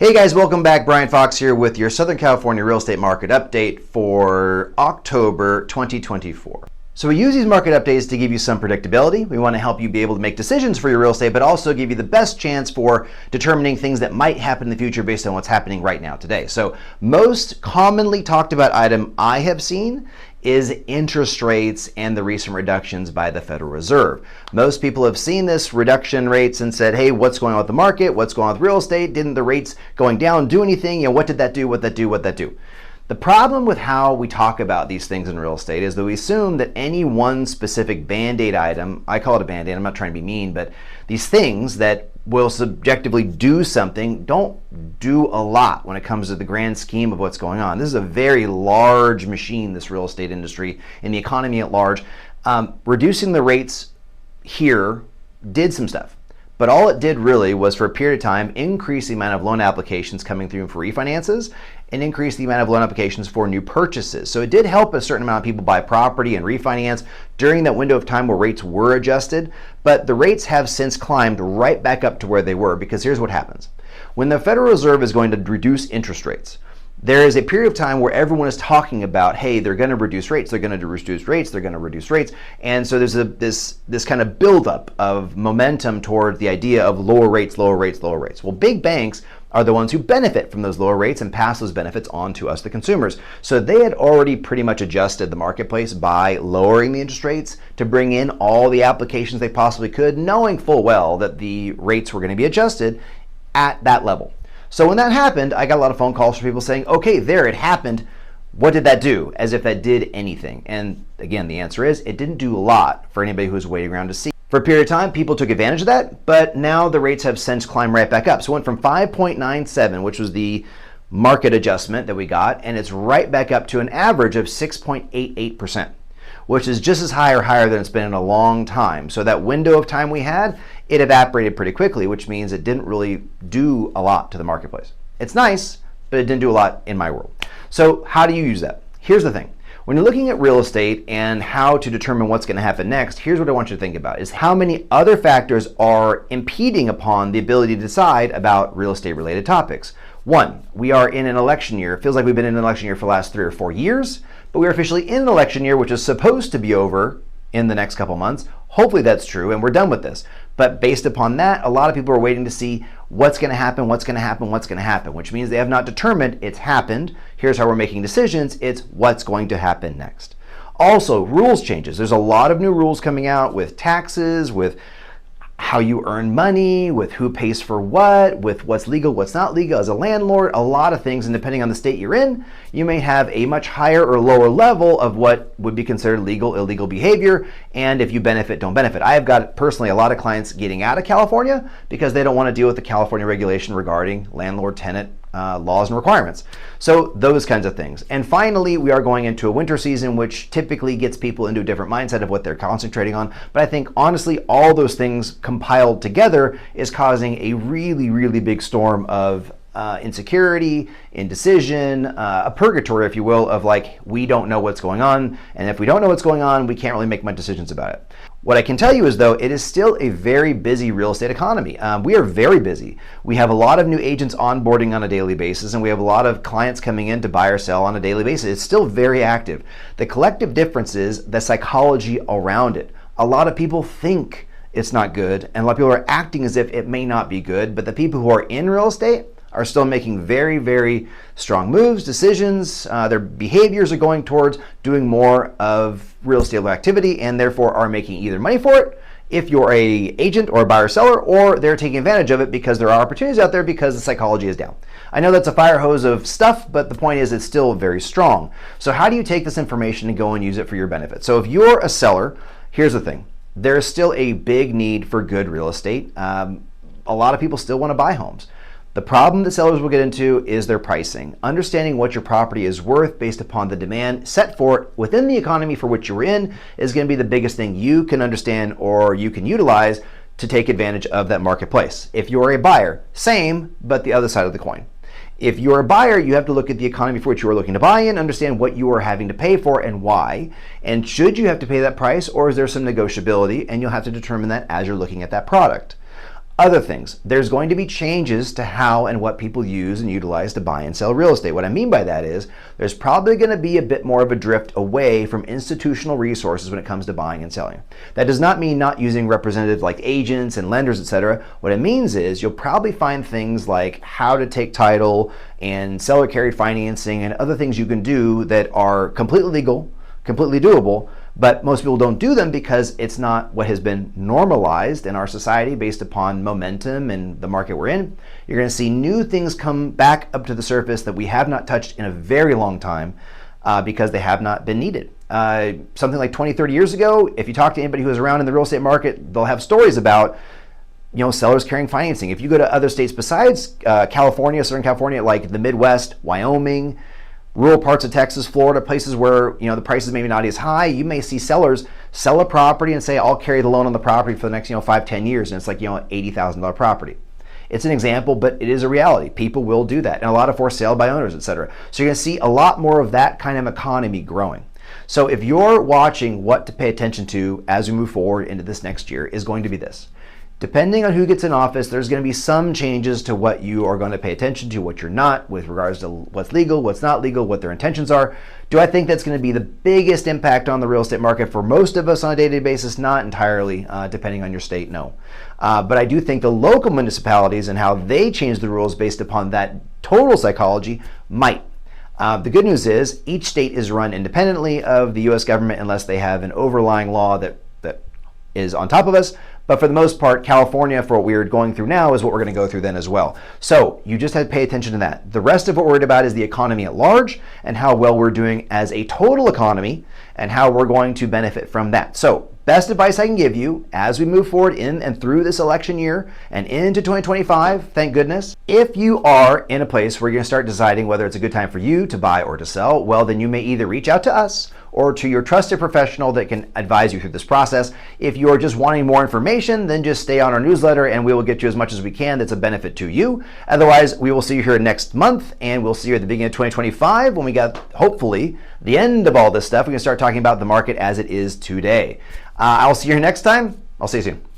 Hey guys, welcome back. Brian Fox here with your Southern California real estate market update for October 2024. So we use these market updates to give you some predictability. We want to help you be able to make decisions for your real estate, but also give you the best chance for determining things that might happen in the future based on what's happening right now today. So most commonly talked about item I have seen is interest rates and the recent reductions by the Federal Reserve. Most people have seen this reduction rates and said, hey, what's going on with the market? What's going on with real estate? Didn't the rates going down do anything? What did that do? What that do? The problem with how we talk about these things in real estate is that we assume that any one specific Band-Aid item, I call it a Band-Aid, I'm not trying to be mean, but these things that will subjectively do something don't do a lot when it comes to the grand scheme of what's going on. This is a very large machine, this real estate industry, and the economy at large. Reducing the rates here did some stuff. But all it did really was, for a period of time, increase the amount of loan applications coming through for refinances and increase the amount of loan applications for new purchases. So it did help a certain amount of people buy property and refinance during that window of time where rates were adjusted. But the rates have since climbed right back up to where they were, because here's what happens. When the Federal Reserve is going to reduce interest rates, there is a period of time where everyone is talking about, hey, they're going to reduce rates, they're going to reduce rates, they're going to reduce rates. And so there's this kind of buildup of momentum toward the idea of lower rates, lower rates, lower rates. Well, big banks are the ones who benefit from those lower rates and pass those benefits on to us, the consumers. So they had already pretty much adjusted the marketplace by lowering the interest rates to bring in all the applications they possibly could, knowing full well that the rates were going to be adjusted at that level. So when that happened, I got a lot of phone calls from people saying, okay, there, it happened. What did that do? As if that did anything. And again, the answer is it didn't do a lot for anybody who was waiting around to see. For a period of time, people took advantage of that, but now the rates have since climbed right back up. So it went from 5.97, which was the market adjustment that we got, and it's right back up to an average of 6.88%, which is just as high or higher than it's been in a long time. So that window of time we had, it evaporated pretty quickly, which means it didn't really do a lot to the marketplace. It's nice, but it didn't do a lot in my world. So how do you use that? Here's the thing. When you're looking at real estate and how to determine what's going to happen next, here's what I want you to think about, is how many other factors are impeding upon the ability to decide about real estate related topics. One, we are in an election year. It feels like we've been in an election year for the last 3 or 4 years, but we're officially in an election year, which is supposed to be over in the next couple months. Hopefully that's true and we're done with this. But based upon that, a lot of people are waiting to see what's going to happen, which means they have not determined it's happened. Here's how we're making decisions. It's what's going to happen next. Also, rules changes. There's a lot of new rules coming out with taxes, with how you earn money, with who pays for what, with what's legal, what's not legal as a landlord, a lot of things. And depending on the state you're in, you may have a much higher or lower level of what would be considered legal, illegal behavior. And if you benefit, don't benefit. I have got personally a lot of clients getting out of California because they don't want to deal with the California regulation regarding landlord-tenant laws and requirements. So those kinds of things. And finally, we are going into a winter season, which typically gets people into a different mindset of what they're concentrating on. But I think honestly, all those things compiled together is causing a really, really big storm of insecurity, indecision, a purgatory, if you will, of like, we don't know what's going on. And if we don't know what's going on, we can't really make much decisions about it. What I can tell you is, though, it is still a very busy real estate economy. We are very busy. We have a lot of new agents onboarding on a daily basis, and we have a lot of clients coming in to buy or sell on a daily basis. It's still very active. The collective difference is the psychology around it. A lot of people think it's not good, and a lot of people are acting as if it may not be good, but the people who are in real estate are still making very, very strong moves, decisions. Their behaviors are going towards doing more of real estate activity and therefore are making either money for it if you're a agent or a buyer seller, or they're taking advantage of it because there are opportunities out there because the psychology is down. I know that's a fire hose of stuff, but the point is it's still very strong. So how do you take this information and go and use it for your benefit? So if you're a seller, here's the thing. There's still a big need for good real estate. A lot of people still want to buy homes. The problem that sellers will get into is their pricing. Understanding what your property is worth based upon the demand set for it within the economy for which you're in is going to be the biggest thing you can understand or you can utilize to take advantage of that marketplace. If you're a buyer, same, but the other side of the coin. If you're a buyer, you have to look at the economy for which you are looking to buy in, understand what you are having to pay for and why, and should you have to pay that price, or is there some negotiability, and you'll have to determine that as you're looking at that product. Other things, there's going to be changes to how and what people use and utilize to buy and sell real estate. What I mean by that is there's probably going to be a bit more of a drift away from institutional resources when it comes to buying and selling. That does not mean not using representatives like agents and lenders, etc. What it means is you'll probably find things like how to take title and seller carried financing and other things you can do that are completely legal, completely doable, but most people don't do them because it's not what has been normalized in our society based upon momentum and the market we're in. You're going to see new things come back up to the surface that we have not touched in a very long time because they have not been needed. Something like 20, 30 years ago, if you talk to anybody who was around in the real estate market, they'll have stories about sellers carrying financing. If you go to other states besides California, Southern California, like the Midwest, Wyoming, rural parts of Texas, Florida, places where the prices maybe not as high, you may see sellers sell a property and say, I'll carry the loan on the property for the next 5-10 years, and it's like $80,000 property. It's an example, but it is a reality. People will do that, and a lot of for sale by owners, etc. So you're going to see a lot more of that kind of economy growing. So if you're watching what to pay attention to as we move forward into this next year, is going to be this. Depending on who gets in office, there's going to be some changes to what you are going to pay attention to, what you're not, with regards to what's legal, what's not legal, what their intentions are. Do I think that's going to be the biggest impact on the real estate market for most of us on a day-to-day basis? Not entirely, depending on your state, no. But I do think the local municipalities and how they change the rules based upon that total psychology might. The good news is each state is run independently of the U.S. government unless they have an overlying law that is on top of us. But for the most part, California, for what we're going through now, is what we're going to go through then as well. So you just have to pay attention to that. The rest of what we're worried about is the economy at large and how well we're doing as a total economy and how we're going to benefit from that. So best advice I can give you as we move forward in and through this election year and into 2025, thank goodness, if you are in a place where you're going to start deciding whether it's a good time for you to buy or to sell, well, then you may either reach out to us or to your trusted professional that can advise you through this process. If you're just wanting more information, then just stay on our newsletter and we will get you as much as we can that's a benefit to you. Otherwise, we will see you here next month, and we'll see you at the beginning of 2025 when we got, hopefully, the end of all this stuff. We can start talking about the market as it is today. I'll see you here next time. I'll see you soon.